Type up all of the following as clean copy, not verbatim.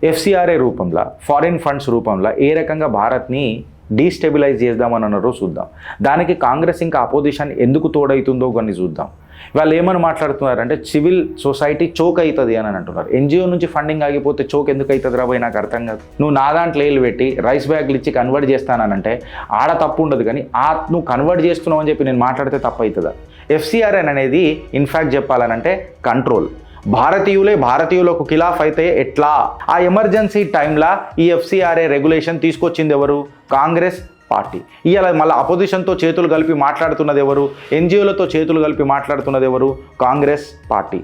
FCRA రూపంలో, foreign funds రూపంలో ఏ రకంగా భారత్ని డీస్టెబిలైజ్ చేద్దామని అన్నారో చూద్దాం. దానికి కాంగ్రెస్ ఇంకా అపోజిషన్ ఎందుకు తోడవుతుందో కొన్ని చూద్దాం. వాళ్ళు ఏమని మాట్లాడుతున్నారంటే సివిల్ సొసైటీ చోక్ అవుతుంది అని అంటున్నారు. ఎన్జిఓ నుంచి ఫండింగ్ ఆగిపోతే చోక్ ఎందుకు అవుతుంది రాబోయే నాకు అర్థం కాదు. నువ్వు నా దాంట్లో ఏళ్ళు పెట్టి రైస్ బ్యాగ్లు ఇచ్చి కన్వర్ట్ చేస్తానంటే ఆడ తప్పు ఉండదు, కానీ నువ్వు కన్వర్ట్ చేస్తున్నావు అని చెప్పి నేను మాట్లాడితే తప్పు అవుతుందా? ఎఫ్సిఆర్ఎన్ అనేది ఇన్ఫ్యాక్ట్ చెప్పాలనంటే కంట్రోల్. భారతీయులకు ఖిలాఫ్ అయితే ఎట్లా? ఆ ఎమర్జెన్సీ టైంలో ఈ ఎఫ్సిఆర్ఏ రెగ్యులేషన్ తీసుకొచ్చింది ఎవరు? కాంగ్రెస్ పార్టీ. ఇవాళ మళ్ళీ అపోజిషన్తో చేతులు కలిపి మాట్లాడుతున్నది ఎవరు? ఎన్జిఓలతో చేతులు కలిపి మాట్లాడుతున్నది ఎవరు? కాంగ్రెస్ పార్టీ.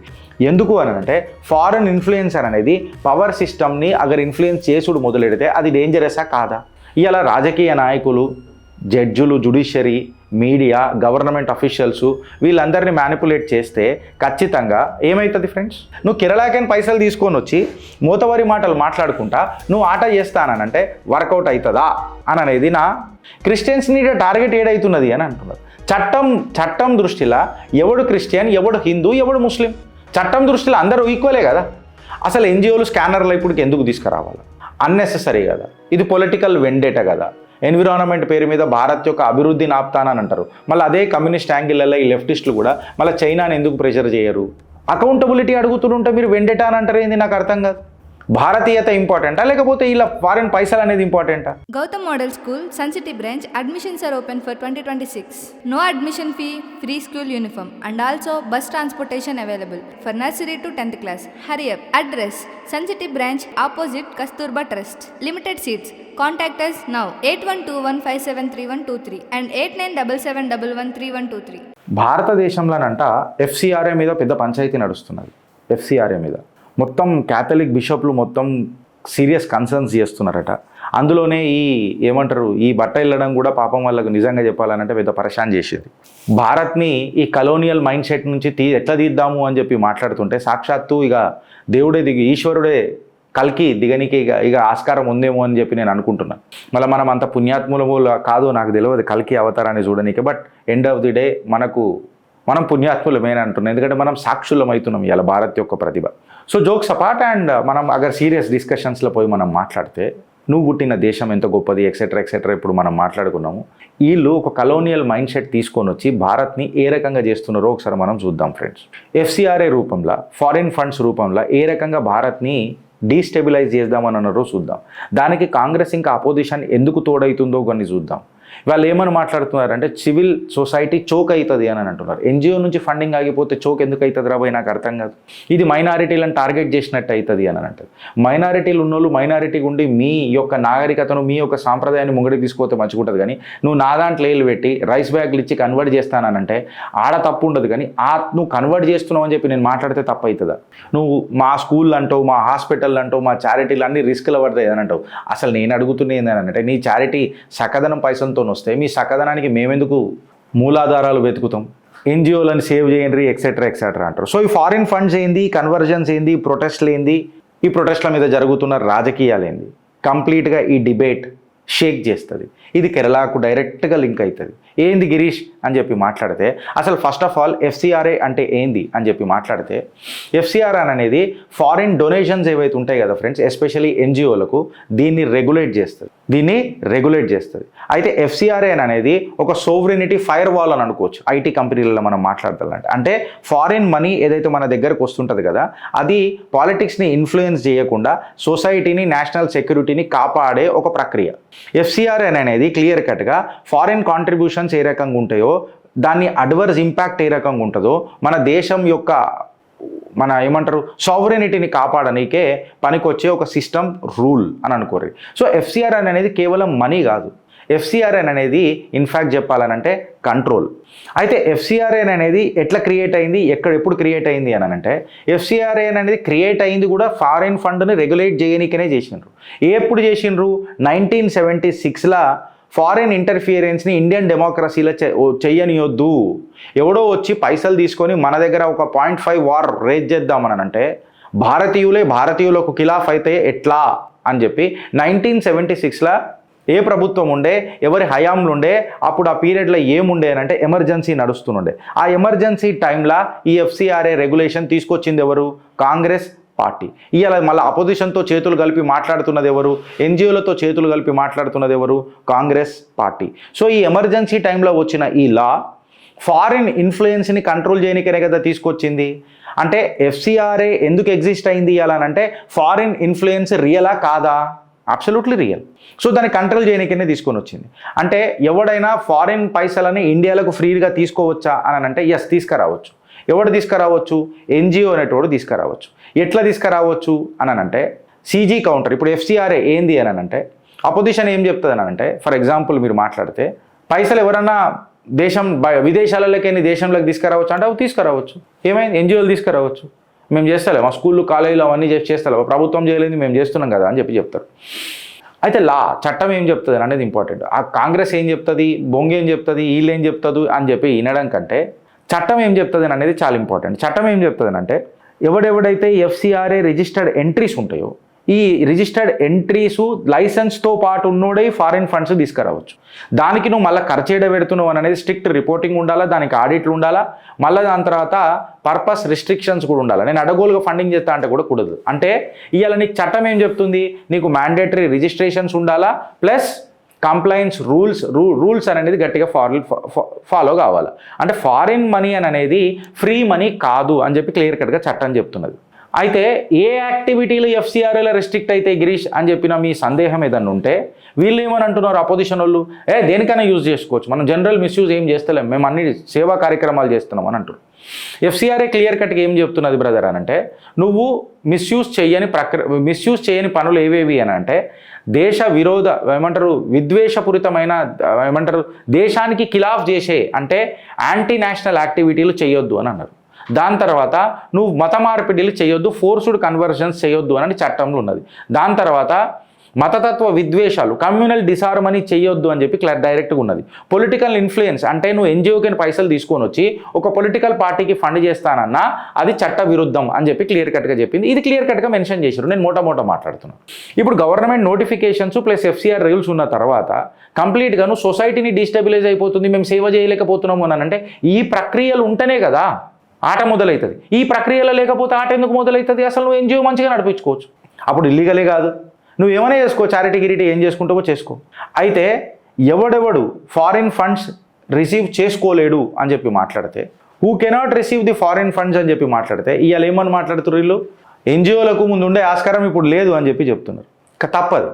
ఎందుకు అని అంటే ఫారెన్ ఇన్ఫ్లుయెన్సర్ అనేది పవర్ సిస్టమ్ని అగర్ ఇన్ఫ్లుయెన్స్ చేసుడు మొదలెడితే అది డేంజరసా కాదా? ఇవాళ రాజకీయ నాయకులు, జడ్జులు, జ్యుడిషియరీ, మీడియా, గవర్నమెంట్ అఫీషియల్స్ వీళ్ళందరినీ మ్యానిపులేట్ చేస్తే ఖచ్చితంగా ఏమవుతుంది ఫ్రెండ్స్? నువ్వు కేరళకేన్ పైసలు తీసుకొని వచ్చి మూతవరి మాటలు మాట్లాడుకుంటా నువ్వు ఆట చేస్తానంటే వర్కౌట్ అవుతుందా అని అనేది నా క్రిస్టియన్స్ని టార్గెట్ ఏడవుతున్నది అని అంటున్నారు. చట్టం దృష్టిలో ఎవడు క్రిస్టియన్, ఎవడు హిందూ, ఎవడు ముస్లిం? చట్టం దృష్టిలో అందరూ ఈక్వలే కదా. అసలు ఎన్జిఓలు స్కానర్లు ఇప్పుడు ఎందుకు తీసుకురావాలి? అన్నెసెసరీ కదా. ఇది పొలిటికల్ వెండేట కదా. ఎన్విరాన్మెంట్ పేరు మీద భారత్ యొక్క అభివృద్ధిని ఆపుతానని అంటారు. మళ్ళీ అదే కమ్యూనిస్ట్ యాంగిల్లో ఈ లెఫ్టిస్టులు కూడా మళ్ళీ చైనాని ఎందుకు ప్రెషర్ చేయరు? అకౌంటబిలిటీ అడుగుతుంటే మీరు వెండేటా అని అంటారు ఏంది? నాకు అర్థం కాదు. భారతీయత ఇంపార్టెంటా లేకపోతే ఇలా ఫారెన్ పైసలు అనేది ఇంపార్టెంటా? Gautam model school, Sun City branch, admissions are open for 2026. No admission fee, free school uniform and also bus transportation available for nursery to 10th class. Hurry up. Address: Sun City branch opposite Kasturba Trust. Limited seats. Contact us now 8121573123 and 8977113123. భారతదేశంలోనంట FCRA మీద పెద్ద పంచాయతీ నడుస్తున్నది. FCRA మీద మొత్తం Catholic బిషప్లు మొత్తం serious concerns చేస్తున్నారట. అందులోనే ఈ బట్ట వెళ్ళడం కూడా పాపం వాళ్ళకు నిజంగా చెప్పాలనంటే పెద్ద పరేషాన్ చేసేది. భారత్ని ఈ కలోనియల్ మైండ్ సెట్ నుంచి ఎట్లా తీద్దాము అని చెప్పి మాట్లాడుతుంటే సాక్షాత్తు ఇక దేవుడే ఈశ్వరుడే కల్కి దిగనికి ఇక ఆస్కారం ఉందేమో అని చెప్పి నేను అనుకుంటున్నాను. మళ్ళీ మనం అంత పుణ్యాత్ములము కాదు నాకు తెలియదు కల్కి అవతారాన్ని చూడనీకి. But end of the day మనం పుణ్యాత్ములమేని అంటున్నాం, ఎందుకంటే మనం సాక్షులం అవుతున్నాం ఇలా భారత్ యొక్క ప్రతిభ. సో జోక్స్ అపార్ట్, అండ్ మనం అగర్ సీరియస్ డిస్కషన్స్లో పోయి మనం మాట్లాడితే నువ్వు పుట్టిన దేశం ఎంత గొప్పది ఎక్సెట్రా ఇప్పుడు మనం మాట్లాడుకున్నాము. వీళ్ళు ఒక కలోనియల్ మైండ్ సెట్ తీసుకొని వచ్చి భారత్ని ఏ రకంగా చేస్తున్నారో ఒకసారి మనం చూద్దాం ఫ్రెండ్స్. ఎఫ్సిఆర్ఏ రూపంలో, ఫారిన్ ఫండ్స్ రూపంలో ఏ రకంగా భారత్ని డీస్టెబిలైజ్ చేద్దామని అన్నారో చూద్దాం. దానికి కాంగ్రెస్ ఇంకా అపోజిషన్ ఎందుకు తోడవుతుందో కొన్ని చూద్దాం. వాళ్ళు ఏమని మాట్లాడుతున్నారంటే సివిల్ సొసైటీ చోక్ అవుతుంది అని అంటున్నారు. ఎన్జిఓ నుంచి ఫండింగ్ ఆగిపోతే చోక్ ఎందుకు అవుతుంది రాబోయే నాకు అర్థం కాదు. ఇది మైనారిటీలను టార్గెట్ చేసినట్టు అవుతుంది అని అంటారు. మైనారిటీలు ఉన్నోళ్ళు మైనారిటీగా ఉండి మీ యొక్క నాగరికతను, మీ యొక్క సాంప్రదాయాన్ని ముంగడికి తీసుకుపోతే మంచిగుంటుంది, కానీ నువ్వు నా దాంట్లో ఏళ్ళు పెట్టి రైస్ బ్యాగ్లు ఇచ్చి కన్వర్ట్ చేస్తానంటే ఆడ తప్పు ఉండదు, కానీ నువ్వు కన్వర్ట్ చేస్తున్నావు అని చెప్పి నేను మాట్లాడితే తప్పు అవుతుందా? నువ్వు మా స్కూల్ అంటావు, మా హాస్పిటల్ అంటావు, మా చారిటీలు అన్నీ రిస్క్లో పడతాయి అని అంటావు. అసలు నేను అడుగుతున్నా ఏంటంటే నీ చారిటీ సకదనం పైసలతో వస్తే మీ సకదనానికి మేమెందుకు మూలాధారాలు వెతుకుతాం? ఎన్జిఓలను సేవ్ చేయండి ఎక్సెట్రా అంటారు. సో ఈ ఫారిన్ ఫండ్స్ ఏంది, కన్వర్జన్స్ ఏంది, ప్రొటెస్ట్లు ఏంది, ఈ ప్రొటెస్ట్ల మీద జరుగుతున్న రాజకీయాలు ఏంది, కంప్లీట్గా ఈ డిబేట్ షేక్ చేస్తుంది. ఇది కేరళకు డైరెక్ట్గా లింక్ అవుతుంది. ఏంది గిరీష్ అని చెప్పి మాట్లాడితే అసలు ఫస్ట్ ఆఫ్ ఆల్ ఎఫ్సిఆర్ఏ అంటే ఏంది అని చెప్పి మాట్లాడితే ఎఫ్సిఆర్ఎన్ అనేది ఫారిన్ డొనేషన్స్ ఏవైతే ఉంటాయి కదా ఫ్రెండ్స్, ఎస్పెషల్లీ ఎన్జిఓలకు దీన్ని రెగ్యులేట్ చేస్తుంది. అయితే ఎఫ్సిఆర్ఏన్ అనేది ఒక సోవరెనిటీ ఫైర్ వాల్ అని అనుకోవచ్చు. ఐటీ కంపెనీలలో మనం మాట్లాడాలంటే అంటే ఫారిన్ మనీ ఏదైతే మన దగ్గరకు వస్తుంటుంది కదా, అది పాలిటిక్స్ని ఇన్ఫ్లుయెన్స్ చేయకుండా సొసైటీని, నేషనల్ సెక్యూరిటీని కాపాడే ఒక ప్రక్రియ. ఎఫ్సిఆర్ఎన్ అనేది క్లియర్ కట్గా ఫారిన్ కాంట్రిబ్యూషన్స్ ఏ రకంగా ఉంటాయో, దాన్ని అడ్వర్స్ ఇంపాక్ట్ ఏ రకంగా ఉంటుందో, మన దేశం యొక్క సావరెనిటీని కాపాడనీకే పనికొచ్చే ఒక సిస్టమ్ రూల్ అని అనుకోరు. సో ఎఫ్సిఆర్ఎన్ అనేది కేవలం మనీ కాదు. ఎఫ్సిఆర్ఎన్ అనేది ఇన్ఫ్యాక్ట్ చెప్పాలనంటే కంట్రోల్. అయితే ఎఫ్సిఆర్ఎన్ అనేది ఎట్లా క్రియేట్ అయింది, ఎప్పుడు క్రియేట్ అయింది అని అంటే ఎఫ్సిఆర్ఎన్ అనేది క్రియేట్ అయింది కూడా ఫారిన్ ఫండ్ని రెగ్యులేట్ చేయనీకనే చేసిండ్రు. ఎప్పుడు చేసిండ్రు? 1976లా ఫారిన్ ఇంటర్ఫియరెన్స్ని ఇండియన్ డెమోక్రసీలో చెయ్యనియొద్దు, ఎవడో వచ్చి పైసలు తీసుకొని మన దగ్గర ఒక 0.5 వార్ రేజ్ చేద్దామని అంటే భారతీయులకు ఖిలాఫ్ అయితే ఎట్లా అని చెప్పి 1976లా ఏ ప్రభుత్వం ఉండే, ఎవరి హయాంలు ఉండే, అప్పుడు ఆ పీరియడ్లో ఏముండే అని అంటే ఎమర్జెన్సీ నడుస్తుండే. ఆ ఎమర్జెన్సీ టైంలో ఈ ఎఫ్సిఆర్ఏ రెగ్యులేషన్ తీసుకొచ్చింది ఎవరు? కాంగ్రెస్ పార్టీ. ఇవాళ మళ్ళీ అపోజిషన్తో చేతులు కలిపి మాట్లాడుతున్నది ఎవరు? ఎన్జిఓలతో చేతులు కలిపి మాట్లాడుతున్నది ఎవరు? కాంగ్రెస్ పార్టీ. సో ఈ ఎమర్జెన్సీ టైంలో వచ్చిన ఈ లా ఫారిన్ ఇన్ఫ్లుయెన్స్ని కంట్రోల్ చేయడానికనే కదా తీసుకొచ్చింది. అంటే ఎఫ్సిఆర్ఏ ఎందుకు ఎగ్జిస్ట్ అయింది ఇవ్వాలనంటే ఫారిన్ ఇన్ఫ్లుయెన్స్ రియలా కాదా? Absolutely real. సో దాన్ని కంట్రోల్ చేయడానికనే తీసుకొని వచ్చింది. అంటే ఎవడైనా ఫారిన్ పైసలని ఇండియాలకు ఫ్రీగా తీసుకోవచ్చా అని అంటే ఎస్, తీసుకురావచ్చు. ఎవడు తీసుకురావచ్చు? ఎన్జిఓ అనేటోడు తీసుకురావచ్చు. ఎట్లా తీసుకురావచ్చు అని అంటే సీజీ కౌంటర్. ఇప్పుడు ఎఫ్సిఆర్ఏ ఏంది అని అంటే అపోజిషన్ ఏం చెప్తుంది అని అంటే, ఫర్ ఎగ్జాంపుల్ మీరు మాట్లాడితే పైసలు ఎవరన్నా విదేశాలలోకి దేశంలోకి తీసుకురావచ్చు అంటే అవి తీసుకురావచ్చు. ఏమైంది? ఎన్జిఓలు తీసుకురావచ్చు. మేము చేస్తలే, మా స్కూళ్ళు కాలేజీలు అవన్నీ చేస్తలే, ప్రభుత్వం చేయలేదు, మేము చేస్తున్నాం కదా అని చెప్తారు. అయితే చట్టం ఏం చెప్తుంది అనేది ఇంపార్టెంట్. ఆ కాంగ్రెస్ ఏం చెప్తుంది, బొంగు ఏం చెప్తుంది, వీళ్ళు ఏం చెప్తుంది అని చెప్పి వినడం కంటే చట్టం ఏం చెప్తుంది అనేది చాలా ఇంపార్టెంట్. చట్టం ఏం చెప్తుంది అంటే ఎవడెవడైతే ఎఫ్సిఆర్ఏ రిజిస్టర్డ్ ఎంట్రీస్ ఉంటాయో ఈ రిజిస్టర్డ్ ఎంట్రీసు లైసెన్స్తో పాటు ఉన్నోడే ఫారిన్ ఫండ్స్ తీసుకురావచ్చు. దానికి నువ్వు మళ్ళీ ఖర్చు పెడుతున్నావు అనేది స్ట్రిక్ట్ రిపోర్టింగ్ ఉండాలా, దానికి ఆడిట్లు ఉండాలా, మళ్ళీ దాని తర్వాత పర్పస్ రిస్ట్రిక్షన్స్ కూడా ఉండాలి. నేను అడగోలుగా ఫండింగ్ చేస్తా అంటే కూడా కూడదు. అంటే ఇవాళ నీకు చట్టం ఏం చెప్తుంది? నీకు మ్యాండేటరీ రిజిస్ట్రేషన్స్ ఉండాలా, ప్లస్ కంప్లైన్స్ రూల్స్ అనేది గట్టిగా ఫాలో కావాలి. అంటే ఫారిన్ మనీ అనేది ఫ్రీ మనీ కాదు అని చెప్పి క్లియర్ కట్గా చట్టం చెప్తున్నది. అయితే ఏ యాక్టివిటీలు ఎఫ్సిఆర్ఏలో రెస్ట్రిక్ట్ అయితే గిరీష్ అని చెప్పిన మీ సందేహం ఏదన్నా ఉంటే వీళ్ళు ఏమని అంటున్నారు అపోజిషన్ వాళ్ళు, దేనికైనా యూజ్ చేసుకోవచ్చు, మనం జనరల్ మిస్యూజ్ ఏం చేస్తలేం, మేము అన్ని సేవా కార్యక్రమాలు చేస్తున్నాం అని అంటారు. ఎఫ్సిఆర్ఏ క్లియర్ కట్గా ఏం చెప్తున్నది బ్రదర్ అని అంటే నువ్వు మిస్యూజ్ చేయని పనులు ఏవేవి అని అంటే దేశ విరోధ విద్వేషపూరితమైన దేశానికి ఖిలాఫ్ చేసే అంటే యాంటీ నేషనల్ యాక్టివిటీలు చేయొద్దు అని అన్నారు. దాని తర్వాత నువ్వు మత మార్పిడిలు చేయొద్దు, ఫోర్స్డ్ కన్వర్షన్స్ చేయొద్దు అని చట్టంలో ఉన్నది. దాని తర్వాత మతతత్వ విద్వేషాలు కమ్యూనల్ డిసార్మనీ చేయొద్దు అని చెప్పి డైరెక్ట్గా ఉన్నది. పొలిటికల్ ఇన్ఫ్లుయెన్స్ అంటే నువ్వు ఎన్జిఓకి పైసలు తీసుకొని వచ్చి ఒక పొలిటికల్ పార్టీకి ఫండ్ చేస్తానన్నా అది చట్ట విరుద్ధం అని చెప్పి క్లియర్ కట్గా చెప్పింది. ఇది క్లియర్ కట్గా మెన్షన్ చేశారు. నేను మోటా మాట్లాడుతున్నాను. ఇప్పుడు government notifications plus FCR rules ఉన్న తర్వాత కంప్లీట్గా నువ్వు సొసైటీని డిస్టెబిలైజ్ అయిపోతుంది, మేము సేవ చేయలేకపోతున్నాము అని అంటే ఈ ప్రక్రియలు ఉంటేనే కదా ఆట మొదలవుతుంది. ఈ ప్రక్రియలో లేకపోతే ఆట ఎందుకు మొదలవుతుంది? అసలు నువ్వు ఎన్జిఓ మంచిగా నడిపించుకోవచ్చు, అప్పుడు ఇల్లీగలే కాదు, నువ్వు ఏమైనా చేసుకో, చారిటీ గిరిటీ ఏం చేసుకుంటావో చేసుకో. అయితే ఎవడెవడు ఫారిన్ ఫండ్స్ రిసీవ్ చేసుకోలేడు అని చెప్పి మాట్లాడితే who cannot receive the foreign funds అని చెప్పి మాట్లాడితే ఇవాళ ఏమని మాట్లాడుతున్నారు వీళ్ళు? ఎన్జిఓలకు ముందు ఉండే ఆస్కారం ఇప్పుడు లేదు అని చెప్పి చెప్తున్నారు. తప్పదు,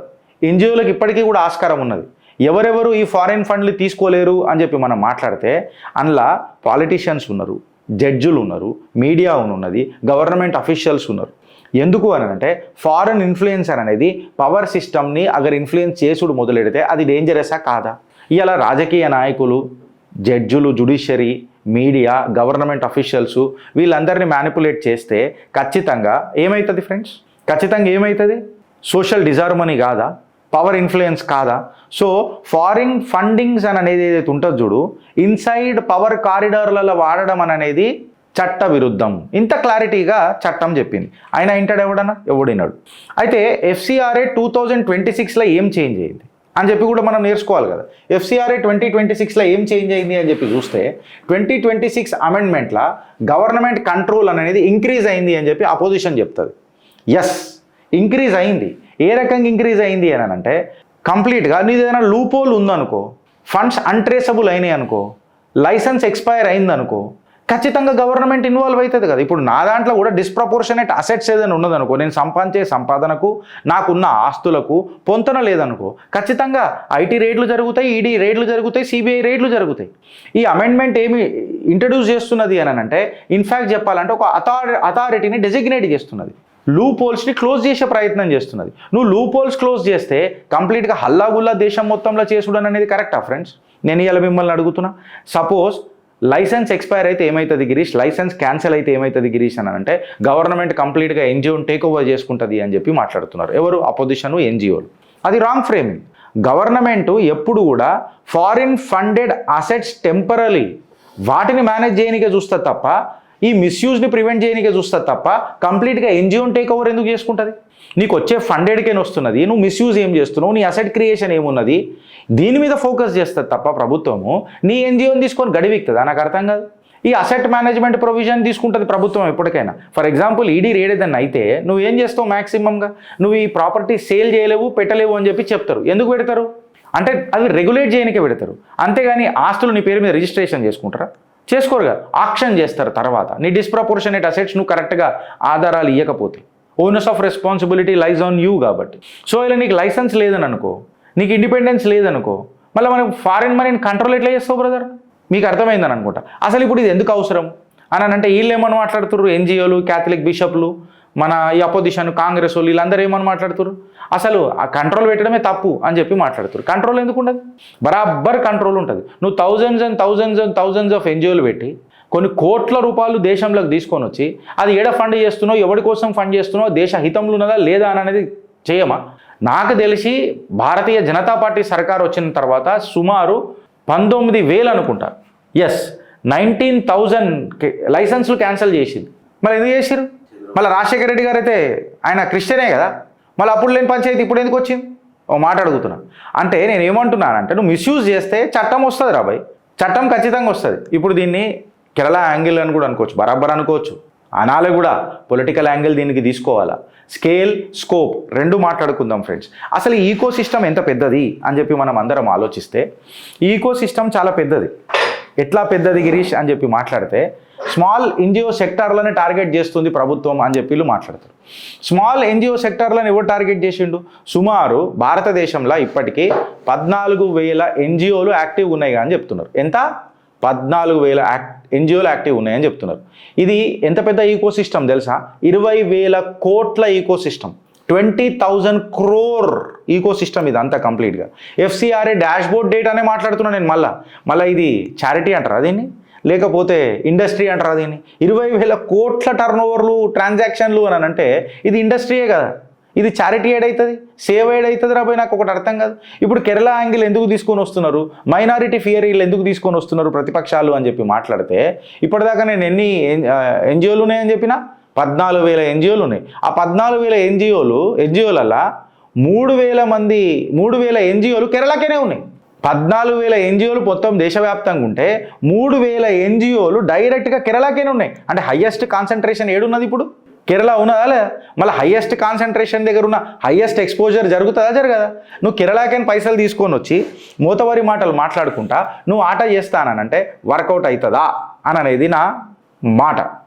ఎన్జిఓలకు ఇప్పటికీ కూడా ఆస్కారం ఉన్నది. ఎవరెవరు ఈ ఫారిన్ ఫండ్లు తీసుకోలేరు అని చెప్పి మనం మాట్లాడితే అందులో పాలిటీషియన్స్ ఉన్నారు, జడ్జులు ఉన్నారు, మీడియా ఉన్నది, గవర్నమెంట్ అఫీషియల్స్ ఉన్నారు. ఎందుకు అని అంటే ఫారెన్ ఇన్ఫ్లుయెన్సర్ అనేది పవర్ సిస్టమ్ని ఇన్ఫ్లుయెన్స్ చేసుడు మొదలెడితే అది డేంజరసా కాదా? ఇలా రాజకీయ నాయకులు, జడ్జులు, జుడిషియరీ, మీడియా, గవర్నమెంట్ అఫీషియల్స్ వీళ్ళందరినీ మ్యానిపులేట్ చేస్తే ఖచ్చితంగా ఏమవుతుంది ఫ్రెండ్స్? ఖచ్చితంగా ఏమవుతుంది? సోషల్ డిజార్మనీ కాదా? పవర్ ఇన్ఫ్లుయెన్స్ కాదా? సో ఫారిన్ ఫండింగ్స్ అనేది ఏదైతే ఉంటుందో చూడు, ఇన్సైడ్ పవర్ కారిడార్లలో వాడడం అనేది చట్ట విరుద్ధం. ఇంత క్లారిటీగా చట్టం చెప్పింది. ఆయన ఇంటాడు ఎవడినాడు. అయితే ఎఫ్సిఆర్ఏ 2026లో ఏం చేంజ్ అయింది అని చెప్పి కూడా మనం నేర్చుకోవాలి కదా. ఎఫ్సిఆర్ఏ 2026లో ఏం చేంజ్ అయింది అని చెప్పి చూస్తే 2026 అమెండ్మెంట్లో గవర్నమెంట్ కంట్రోల్ అనేది ఇంక్రీజ్ అయింది అని చెప్పి అపోజిషన్ చెప్తుంది. ఎస్, ఇంక్రీజ్ అయింది. ఏ రకంగా ఇంక్రీజ్ అయింది అని అంటే కంప్లీట్గా నీది ఏదైనా లూపోల్ ఉందనుకో, ఫండ్స్ అన్ట్రేసబుల్ అయినాయి అనుకో, లైసెన్స్ ఎక్స్పైర్ అయిందనుకో, ఖచ్చితంగా గవర్నమెంట్ ఇన్వాల్వ్ అవుతుంది కదా. ఇప్పుడు నా దాంట్లో కూడా డిస్ప్రపోర్షనేట్ అసెట్స్ ఏదైనా ఉన్నదనుకో, నేను సంపాదించే సంపాదనకు నాకున్న ఆస్తులకు పొంతన లేదనుకో, ఖచ్చితంగా ఐటీ రేట్లు జరుగుతాయి, ఈడీ రేట్లు జరుగుతాయి, సిబిఐ రేట్లు జరుగుతాయి. ఈ అమెండ్మెంట్ ఏమి ఇంట్రడ్యూస్ చేస్తున్నది అని అంటే ఇన్ఫ్యాక్ట్ చెప్పాలంటే ఒక అథారిటీని డెసిగ్నేట్ చేస్తున్నది, లూప్ హోల్స్ని క్లోజ్ చేసే ప్రయత్నం చేస్తున్నది. నువ్వు లూప్ హోల్స్ క్లోజ్ చేస్తే కంప్లీట్గా హల్లాగుల్లా దేశం మొత్తంలో చేసుడు అనేది కరెక్టా ఫ్రెండ్స్? నేను ఇలా మిమ్మల్ని అడుగుతున్నా. సపోజ్ లైసెన్స్ ఎక్స్పైర్ అయితే ఏమవుతుంది గిరీష్, లైసెన్స్ క్యాన్సిల్ అయితే ఏమవుతుంది గిరీష్ అని అంటే గవర్నమెంట్ కంప్లీట్గా ఎన్జిఓని టేక్ ఓవర్ చేసుకుంటుంది అని చెప్పి మాట్లాడుతున్నారు. ఎవరు? అపోజిషన్, ఎన్జిఓలు. అది రాంగ్ ఫ్రేమింగ్. గవర్నమెంట్ ఎప్పుడు కూడా ఫారిన్ ఫండెడ్ అసెట్స్ టెంపరరీ వాటిని మేనేజ్ చేయనికే చూస్తుంది తప్ప ఈ మిస్యూజ్ని ప్రివెంట్ చేయనికే చూస్తుంది తప్ప కంప్లీట్గా ఎన్జిఓని టేక్ ఓవర్ ఎందుకు చేసుకుంటుంది? నీకు వచ్చే ఫండెడ్కేనే వస్తున్నది, నువ్వు మిస్యూజ్ ఏం చేస్తున్నావు, నీ అసెట్ క్రియేషన్ ఏమున్నది, దీని మీద ఫోకస్ చేస్తుంది తప్ప ప్రభుత్వము నీ ఎన్జిఓని తీసుకొని గడివిస్తుందా? నాకు అర్థం కాదు. ఈ అసెట్ మేనేజ్మెంట్ ప్రొవిజన్ తీసుకుంటుంది ప్రభుత్వం ఎప్పటికైనా. ఫర్ ఎగ్జాంపుల్ ఈడీ రేడ్ ఏదన్నా అయితే నువ్వు ఏం చేస్తావు, మ్యాక్సిమంగా నువ్వు ఈ ప్రాపర్టీ సేల్ చేయలేవు, పెట్టలేవు అని చెప్పి చెప్తారు. ఎందుకు పెడతారు అంటే అవి రెగ్యులేట్ చేయడానికే పెడతారు. అంతేగాని ఆస్తులు నీ పేరు మీద రిజిస్ట్రేషన్ చేసుకుంటారా? చేసుకోరుగా. ఆక్షన్ చేస్తారు తర్వాత నీ డిస్ప్రపోర్షనేట్ అసెట్స్ నువ్వు కరెక్ట్గా ఆధారాలు ఇవ్వకపోతే. Owners of responsibility లైజ్ on you కాబట్టి. సో ఇలా నీకు లైసెన్స్ లేదని అనుకో, నీకు ఇండిపెండెన్స్ లేదనుకో, మళ్ళీ మనం ఫారిన్ మనీని కంట్రోల్ ఎట్లా చేస్తావు బ్రదర్? మీకు అర్థమైందని అనుకుంటా. అసలు ఇప్పుడు ఇది ఎందుకు అవసరం అని అంటే వీళ్ళు ఏమని మాట్లాడుతున్నారు, ఎన్జిఓలు, క్యాథలిక్ బిషప్లు, మన ఈ అపోజిషన్ కాంగ్రెస్ వాళ్ళు వీళ్ళందరూ ఏమని మాట్లాడుతున్నారు, అసలు ఆ కంట్రోల్ పెట్టడమే తప్పు అని చెప్పి మాట్లాడుతున్నారు. కంట్రోల్ ఎందుకు ఉండదు? బరాబర్ కంట్రోల్ ఉంటుంది. నువ్వు థౌజండ్స్ ఆఫ్ ఎన్జిఓలు పెట్టి కొన్ని కోట్ల రూపాయలు దేశంలోకి తీసుకొని వచ్చి అది ఏడ ఫండ్ చేస్తున్నావు, ఎవరి కోసం ఫండ్ చేస్తున్నావు, దేశ హితంలో ఉన్నదా లేదా అనేది చేయమా? నాకు తెలిసి భారతీయ జనతా పార్టీ సర్కార్ వచ్చిన తర్వాత సుమారు 19,000 అనుకుంటా, 19,000 లైసెన్సులు క్యాన్సిల్ చేసింది. మళ్ళీ ఎందుకు చేసిరు? మళ్ళీ రాజశేఖర రెడ్డి గారు అయితే ఆయన క్రిస్టియనే కదా, మళ్ళీ అప్పుడు లేని పంచాయతీ ఇప్పుడు ఎందుకు వచ్చింది? ఓ మాట అడుగుతున్నా. అంటే నేను ఏమంటున్నానంటే నువ్వు మిస్యూజ్ చేస్తే చట్టం వస్తుంది రాబాయ్, చట్టం ఖచ్చితంగా వస్తుంది. ఇప్పుడు దీన్ని కేరళ యాంగిల్ అని కూడా అనుకోవచ్చు, బరాబర్ అనుకోవచ్చు, అనాలి కూడా. పొలిటికల్ యాంగిల్ దీనికి తీసుకోవాలా, స్కేల్ స్కోప్ రెండు మాట్లాడుకుందాం ఫ్రెండ్స్. అసలు ఈ ఈకో సిస్టమ్ ఎంత పెద్దది అని చెప్పి మనం అందరం ఆలోచిస్తే ఈ ఈకో సిస్టమ్ చాలా పెద్దది. ఎట్లా పెద్దది గిరీష్ అని చెప్పి మాట్లాడితే స్మాల్ ఎన్జిఓ సెక్టార్లను టార్గెట్ చేస్తుంది ప్రభుత్వం అని చెప్పి వీళ్ళు మాట్లాడతారు. స్మాల్ ఎన్జిఓ సెక్టార్లను ఎవరు టార్గెట్ చేసిండు? సుమారు భారతదేశంలో ఇప్పటికీ 14,000 ఎన్జిఓలు యాక్టివ్ ఉన్నాయి అని చెప్తున్నారు. ఎంత? 14,000 ఎన్జిఓలు యాక్టివ్ ఉన్నాయని చెప్తున్నారు. ఇది ఎంత పెద్ద ఈకో సిస్టమ్ తెలుసా? 20,000 కోట్ల ecosystem, 20,000 crore ecosystem ఇది అంతా కంప్లీట్గా. ఎఫ్సిఆర్ఏ డాష్ బోర్డ్ డేటానే మాట్లాడుతున్నాను నేను. మళ్ళీ ఇది చారిటీ అంటారా దీన్ని, లేకపోతే ఇండస్ట్రీ అంటారా దీన్ని? 20,000 కోట్ల టర్న్ ఓవర్లు, ట్రాన్సాక్షన్లు అని అంటే ఇది ఇండస్ట్రీయే కదా, ఇది చారిటీ ఏడవుతుంది, సేవ్ ఏడవుతుంది రాబోయే. నాకు ఒకటి అర్థం కాదు. ఇప్పుడు కేరళ యాంగిల్ ఎందుకు తీసుకొని వస్తున్నారు, మైనారిటీ ఫియరీలు ఎందుకు తీసుకొని వస్తున్నారు ప్రతిపక్షాలు అని చెప్పి మాట్లాడితే, ఇప్పటిదాకా నేను ఎన్ని ఎన్జిఓలు ఉన్నాయని చెప్పినా 14,000 ఎన్జిఓలు ఉన్నాయి. ఆ 14,000 ఎన్జిఓలల్లా 3,000 ఎన్జిఓలు కేరళకేనే ఉన్నాయి. 14,000 ఎన్జిఓలు మొత్తం దేశవ్యాప్తంగా ఉంటే 3,000 ఎన్జిఓలు డైరెక్ట్గా కేరళకేనే ఉన్నాయి. అంటే హయ్యెస్ట్ కాన్సన్ట్రేషన్ ఏడున్నది ఇప్పుడు? కేరళ ఉన్నదా లేదా? మళ్ళీ హయ్యెస్ట్ కాన్సన్ట్రేషన్ దగ్గర ఉన్న హయ్యెస్ట్ ఎక్స్పోజర్ జరుగుతుందా జరగదా? నువ్వు కేరళకేని పైసలు తీసుకొని వచ్చి మూతవరి మాటలు మాట్లాడుకుంటా నువ్వు ఆట చేస్తానంటే వర్కౌట్ అవుతుందా అని అనేది నా మాట.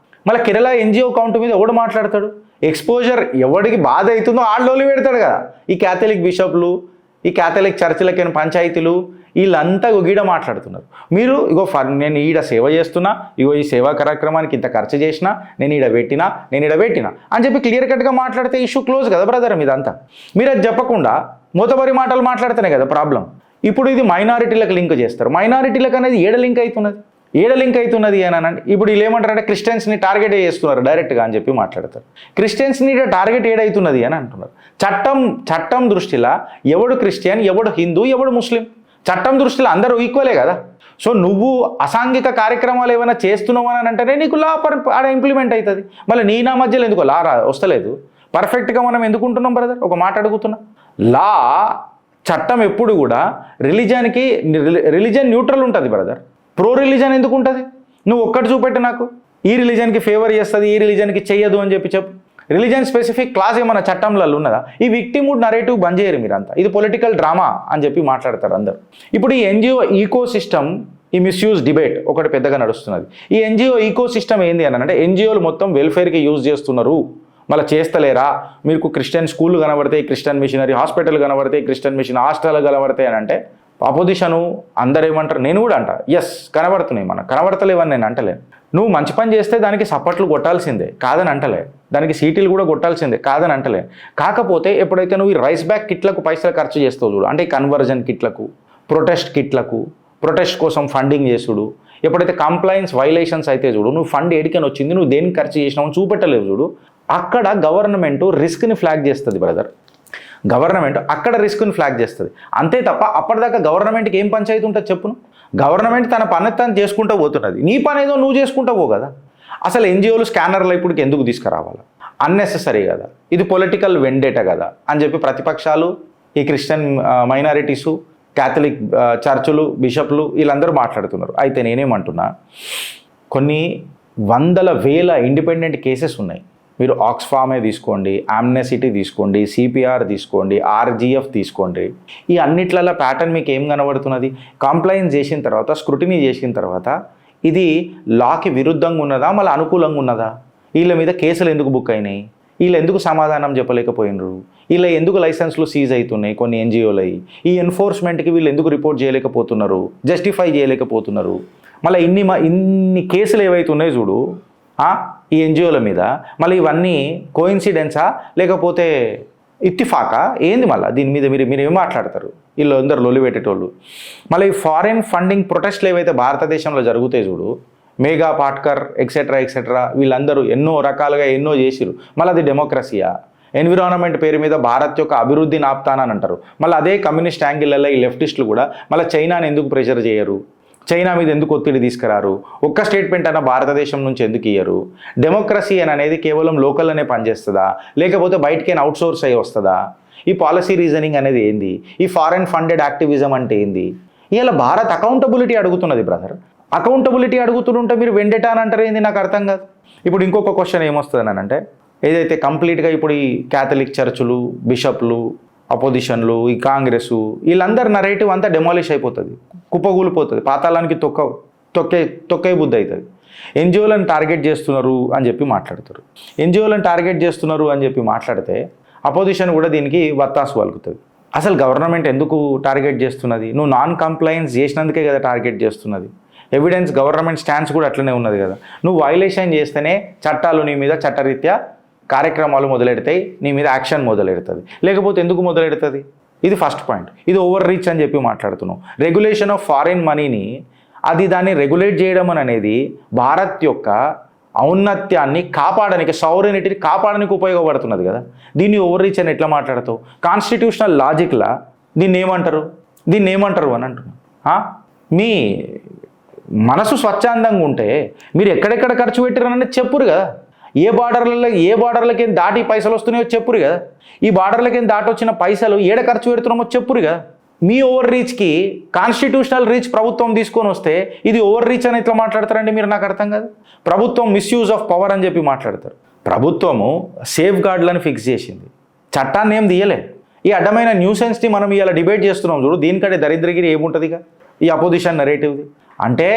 మళ్ళీ కేరళ ఎన్జిఓ కౌంట్ మీద ఎవడు మాట్లాడతాడు? ఎక్స్పోజర్ ఎవడికి బాధ అవుతుందో ఆళ్ళోళ్ళు పెడతాడు కదా. ఈ క్యాథలిక్ బిషప్లు, ఈ క్యాథలిక్ చర్చిలకైన పంచాయతీలు వీళ్ళంతా గీడ మాట్లాడుతున్నారు. మీరు నేను ఈడ సేవ చేస్తున్నా, ఈ సేవా కార్యక్రమానికి ఇంత ఖర్చు చేసినా, నేను ఈడ పెట్టినా అని చెప్పి క్లియర్ కట్గా మాట్లాడితే ఇష్యూ క్లోజ్ కదా బ్రదర్. మీదంతా మీరు అది చెప్పకుండా మూతబరి మాటలు మాట్లాడితేనే కదా ప్రాబ్లం. ఇప్పుడు ఇది మైనారిటీలకు లింక్ చేస్తారు. మైనారిటీలకు అనేది ఏడ లింక్ అవుతున్నది అని అనండి. ఇప్పుడు వీళ్ళు ఏమంటారంటే క్రిస్టియన్స్ని టార్గెట్ చేస్తున్నారు డైరెక్ట్గా అని చెప్పి మాట్లాడతారు. క్రిస్టియన్స్ని టార్గెట్ ఏడవుతున్నది అని అంటున్నారు. చట్టం దృష్టిలో ఎవడు క్రిస్టియన్, ఎవడు హిందూ, ఎవడు ముస్లిం, చట్టం దృష్టిలో అందరూ ఈక్వలే కదా. సో నువ్వు అసాంఘిక కార్యక్రమాలు ఏమైనా చేస్తున్నావు అని అంటేనే నీకు లా ఆడ ఇంప్లిమెంట్ అవుతుంది. మళ్ళీ నీ నా మధ్యలో ఎందుకు లా వస్తలేదు? పర్ఫెక్ట్గా మనం ఎందుకుంటున్నాం బ్రదర్? ఒక మాట అడుగుతున్నా. లా చట్టం ఎప్పుడు కూడా రిలీజన్ న్యూట్రల్ ఉంటుంది బ్రదర్. ప్రో రిలీజన్ ఎందుకు ఉంటుంది? నువ్వు ఒక్కటి చూపెట్టు నాకు, ఈ రిలీజన్కి ఫేవర్ చేస్తుంది, ఈ రిలీజన్కి చెయ్యదు అని చెప్పు. రిలీజన్ స్పెసిఫిక్ క్లాస్ ఏమైనా చట్టంలలో ఉన్నదా? ఈ విక్టిమ్వుడ్ నరేటివ్ బంద్ చేయరు మీరంతా. ఇది పొలిటికల్ డ్రామా అని చెప్పి మాట్లాడతారు అందరు. ఇప్పుడు ఈ ఎన్జిఓ ఈకో సిస్టమ్, ఈ మిస్యూజ్ డిబేట్ ఒకటి పెద్దగా నడుస్తున్నది. ఈ ఎన్జిఓ ఈకో సిస్టమ్ ఏంది అని అంటే ఎన్జిఓలు మొత్తం వెల్ఫేర్కి యూజ్ చేస్తున్నారు, మళ్ళీ చేస్తలేరా? మీకు క్రిస్టియన్ స్కూల్ కనబడతాయి, క్రిస్టియన్ మిషనరీ హాస్పిటల్ కనబడతాయి, క్రిస్టియన్ మిషన్ హాస్టల్ కనబడతాయి అని అంటే అపోజిషను అందరు ఏమంటారు, నేను కూడా అంట కనబడుతున్నాయి, మనకు కనబడతలేవని నేను అంటలేను. నువ్వు మంచి పని చేస్తే దానికి సపోర్ట్లు కొట్టాల్సిందే కాదని అంటలే, దానికి సీటీలు కూడా కొట్టాల్సిందే కాదని అంటలే. కాకపోతే ఎప్పుడైతే నువ్వు ఈ రైస్ బ్యాక్ కిట్లకు పైసలు ఖర్చు చేస్తావు చూడు, అంటే కన్వర్జన్ కిట్లకు, ప్రొటెస్ట్ కిట్లకు, ప్రొటెస్ట్ కోసం ఫండింగ్ చేసుడు, ఎప్పుడైతే కంప్లైన్స్ వైలేషన్స్ అయితే చూడు, నువ్వు ఫండ్ ఎడికని వచ్చింది, నువ్వు దేనికి ఖర్చు చేసినావు చూపెట్టలేవు చూడు, అక్కడ గవర్నమెంట్ రిస్క్ని ఫ్లాగ్ చేస్తుంది బ్రదర్. గవర్నమెంట్ అక్కడ రిస్క్ని ఫ్లాగ్ చేస్తుంది అంతే తప్ప అప్పటిదాకా గవర్నమెంట్కి ఏం పంచాయతీ ఉంటుంది చెప్పును? గవర్నమెంట్ తన పని తను చేసుకుంటూ పోతున్నది, నీ పని ఏదో నువ్వు చేసుకుంటూ పో కదా. అసలు ఎన్జిఓలు స్కానర్లు ఇప్పటికి ఎందుకు తీసుకురావాలి? అన్నెసెసరీ కదా, ఇది పొలిటికల్ వెండేట కదా అని చెప్పి ప్రతిపక్షాలు, ఈ క్రిస్టియన్ మైనారిటీసు, క్యాథలిక్ చర్చులు, బిషప్లు వీళ్ళందరూ మాట్లాడుతున్నారు. అయితే నేనేమంటున్నా, కొన్ని వందల వేల ఇండిపెండెంట్ కేసెస్ ఉన్నాయి. మీరు ఆక్స్ఫామే తీసుకోండి, ఆమ్నెసిటీ తీసుకోండి, సిపిఆర్ తీసుకోండి, ఆర్జీఎఫ్ తీసుకోండి. ఈ అన్నిట్లలో ప్యాటర్న్ మీకు ఏం కనబడుతున్నది? కంప్లైంట్ చేసిన తర్వాత, స్క్రూటినీ చేసిన తర్వాత ఇది లాకి విరుద్ధంగా ఉన్నదా మళ్ళీ అనుకూలంగా ఉన్నదా, వీళ్ళ మీద కేసులు ఎందుకు బుక్ అయినాయి, వీళ్ళు ఎందుకు సమాధానం చెప్పలేకపోయినరు, వీళ్ళ ఎందుకు లైసెన్స్లు సీజ్ అవుతున్నాయి కొన్ని ఎన్జిఓలవి, ఈ ఎన్ఫోర్స్మెంట్కి వీళ్ళు ఎందుకు రిపోర్ట్ చేయలేకపోతున్నారు, జస్టిఫై చేయలేకపోతున్నారు. మళ్ళీ ఇన్ని కేసులు ఏవైతే ఉన్నాయో చూడు ఈ ఎన్జిఓల మీద, మళ్ళీ ఇవన్నీ కోయిన్సిడెన్సా లేకపోతే ఇత్తిఫాకా ఏంది? మళ్ళీ దీని మీద మీరు ఏం మాట్లాడతారు? వీళ్ళు అందరు లొల్లి పెట్టేటోళ్ళు. మళ్ళీ ఈ ఫారెన్ ఫండింగ్ ప్రొటెస్ట్లు ఏవైతే భారతదేశంలో జరుగుతాయి చూడు, మేఘా పాట్కర్ ఎక్సెట్రా వీళ్ళందరూ ఎన్నో రకాలుగా ఎన్నో చేసిరు. మళ్ళీ అది డెమోక్రసీయా? ఎన్విరాన్మెంట్ పేరు మీద భారత్ యొక్క అభివృద్ధిని ఆపుతానని అంటారు. మళ్ళీ అదే కమ్యూనిస్ట్ యాంగిల్లో ఈ లెఫ్టిస్టులు కూడా మళ్ళీ చైనాని ఎందుకు ప్రెషర్ చేయరు, చైనా మీద ఎందుకు ఒత్తిడి తీసుకురారు, ఒక్క స్టేట్మెంట్ అన్న భారతదేశం నుంచి ఎందుకు ఇయ్యరు? డెమోక్రసీ అనేది కేవలం లోకల్లోనే పనిచేస్తుందా లేకపోతే బయటకైనా అవుట్సోర్స్ అయ్యి వస్తుందా? ఈ పాలసీ రీజనింగ్ అనేది ఏంది? ఈ ఫారెన్ ఫండెడ్ యాక్టివిజం అంటే ఏంది? ఇలా భారత్ అకౌంటబిలిటీ అడుగుతున్నది బ్రదర్. అకౌంటబిలిటీ అడుగుతుంటే మీరు వెండేటా అని అంటారు ఏంది? నాకు అర్థం కాదు. ఇప్పుడు ఇంకొక క్వశ్చన్ ఏమొస్తుంది అంటే, ఏదైతే కంప్లీట్గా ఇప్పుడు ఈ క్యాథలిక్ చర్చులు, బిషప్లు, అపోజిషన్లు, ఈ కాంగ్రెస్ వీళ్ళందరి నరేటివ్ అంతా డెమాలిష్ అయిపోతుంది, కుప్పగూలిపోతుంది, పాతాళానికి తొక్కే బుద్ధి అవుతుంది. ఎన్జిఓలను టార్గెట్ చేస్తున్నారు అని చెప్పి మాట్లాడతారు. ఎన్జిఓలను టార్గెట్ చేస్తున్నారు అని చెప్పి మాట్లాడితే అపోజిషన్ కూడా దీనికి వత్తాసు పలుకుతుంది. అసలు గవర్నమెంట్ ఎందుకు టార్గెట్ చేస్తున్నది? నువ్వు నాన్ కంప్లైన్స్ చేసినందుకే కదా టార్గెట్ చేస్తున్నది. ఎవిడెన్స్ గవర్నమెంట్ స్టాండ్స్ కూడా అట్లనే ఉన్నది కదా. నువ్వు వైలేషన్ చేస్తేనే చట్టాలు నీ మీద చట్టరీత్యా కార్యక్రమాలు మొదలెడతాయి, నీ మీద యాక్షన్ మొదలెడుతుంది. లేకపోతే ఎందుకు మొదలెడుతుంది? ఇది ఫస్ట్ పాయింట్. ఇది ఓవర్ రీచ్ అని చెప్పి మాట్లాడుతున్నావు. రెగ్యులేషన్ ఆఫ్ ఫారిన్ మనీని దాన్ని రెగ్యులేట్ చేయడం అనేది భారత్ యొక్క ఔన్నత్యాన్ని కాపాడడానికి, సౌవరెనిటీని కాపాడడానికి ఉపయోగపడుతున్నది కదా. దీన్ని ఓవర్ రీచ్ అని ఎట్లా మాట్లాడతావు? కాన్స్టిట్యూషనల్ లాజిక్లా దీన్ని ఏమంటారు అని అంటున్నా. మీ మనసు స్వచ్ఛందంగా ఉంటే మీరు ఎక్కడెక్కడ ఖర్చు పెట్టారని చెప్పురు కదా. ఏ బార్డర్లకి దాటి పైసలు వస్తున్నాయో చెప్పురు కదా. ఈ బార్డర్లకి దాటి వచ్చిన పైసలు ఏడ ఖర్చు పెడుతున్నామో చెప్పురు కదా. మీ ఓవర్ రీచ్కి కాన్స్టిట్యూషనల్ రీచ్ ప్రభుత్వం తీసుకొని వస్తే ఇది ఓవర్ రీచ్ అని ఎట్లా మాట్లాడతారండి మీరు? నాకు అర్థం కాదు. ప్రభుత్వం మిస్యూజ్ ఆఫ్ పవర్ అని చెప్పి మాట్లాడతారు. ప్రభుత్వము సేఫ్ గార్డులను ఫిక్స్ చేసింది, చట్టాన్ని ఏం తీయలే. ఈ అడ్డమైన న్యూసెన్స్ని మనం ఇలా డిబేట్ చేస్తున్నాం చూడు, దీనికంటే దరిద్రగిరి ఏముంటుంది ఇక ఈ అపోజిషన్ నరేటివ్ది. అంటే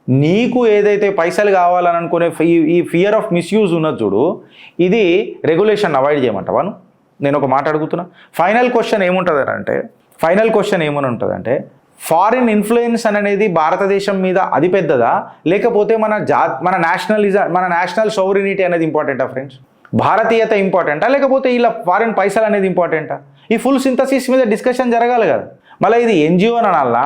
నీకు ఏదైతే పైసలు కావాలని అనుకునే ఈ ఫియర్ ఆఫ్ మిస్యూజ్ ఉన్నది చూడు, ఇది రెగ్యులేషన్ అవాయిడ్ చేయమంటావాను? నేను ఒక మాట అడుగుతున్నా. ఫైనల్ క్వశ్చన్ ఏమని ఉంటుందంటే ఫారిన్ ఇన్ఫ్లుయెన్స్ అనేది భారతదేశం మీద అది పెద్దదా లేకపోతే మన నేషనల్ సోవరెనిటీ అనేది ఇంపార్టెంటా ఫ్రెండ్స్? భారతీయత ఇంపార్టెంటా లేకపోతే ఇలా ఫారిన్ పైసలు అనేది ఇంపార్టెంటా? ఈ ఫుల్ సింథసిస్ మీద డిస్కషన్ జరగాలి కదా. మళ్ళీ ఇది ఎన్జిఓ అని అనాలా,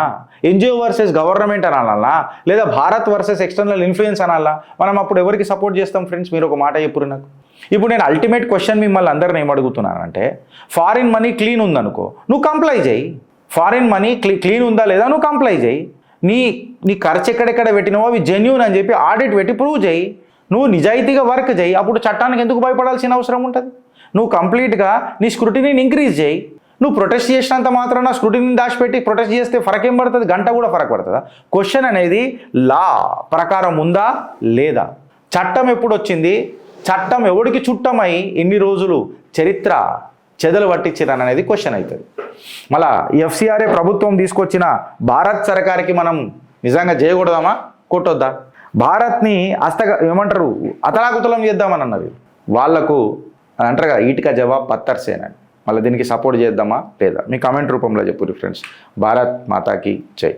ఎన్జిఓ వర్సెస్ గవర్నమెంట్ అనాలా, లేదా భారత్ వర్సెస్ ఎక్స్టర్నల్ ఇన్ఫ్లుయెన్స్ అనాలా? మనం అప్పుడు ఎవరికి సపోర్ట్ చేస్తాం ఫ్రెండ్స్? మీరు ఒక మాట చెప్పురు నాకు. ఇప్పుడు నేను అల్టిమేట్ క్వశ్చన్ మిమ్మల్ని అందరిని ఏమడుగుతున్నానంటే, ఫారిన్ మనీ క్లీన్ ఉందనుకో, నువ్వు కంప్లై చేయి. ఫారిన్ మనీ క్లీన్ ఉందా లేదా నువ్వు కంప్లై చేయి. నీ ఖర్చు ఎక్కడెక్కడ పెట్టినావో అవి జెన్యూన్ అని చెప్పి ఆడిట్ పెట్టి ప్రూవ్ చేయి. నువ్వు నిజాయితీగా వర్క్ చేయి. అప్పుడు చట్టానికి ఎందుకు భయపడాల్సిన అవసరం ఉంటుంది? నువ్వు కంప్లీట్గా నీ స్క్రూటినీని ఇంక్రీజ్ చేయి. నువ్వు ప్రొటెస్ట్ చేసినంత మాత్రం నా స్క్రూటినీని దాచిపెట్టి ప్రొటెస్ట్ చేస్తే ఫరకేం పడుతుంది? గంట కూడా ఫరక్ పడుతుందా? క్వశ్చన్ అనేది లా ప్రకారం ఉందా లేదా? చట్టం ఎప్పుడు వచ్చింది? చట్టం ఎవడికి చుట్టమై ఇన్ని రోజులు చరిత్ర చెదలు పట్టించిరని అనేది క్వశ్చన్ అవుతుంది. మళ్ళా ఎఫ్సిఆర్ఏ ప్రభుత్వం తీసుకొచ్చిన భారత్ సర్కార్కి మనం నిజంగా చేయకూడదామా, కొట్టొద్దా? భారత్ని ఏమంటారు అతలాకుతలం చేద్దామని అన్నది వాళ్లకు అంటారు కదా, ఈటిక జవాబ్ పత్తర్సేనని. మళ్ళీ దీనికి సపోర్ట్ చేద్దామా లేదా? మీ కామెంట్ రూపంలో చెప్పు ఫ్రెండ్స్. భారత్ మాతాకి జై.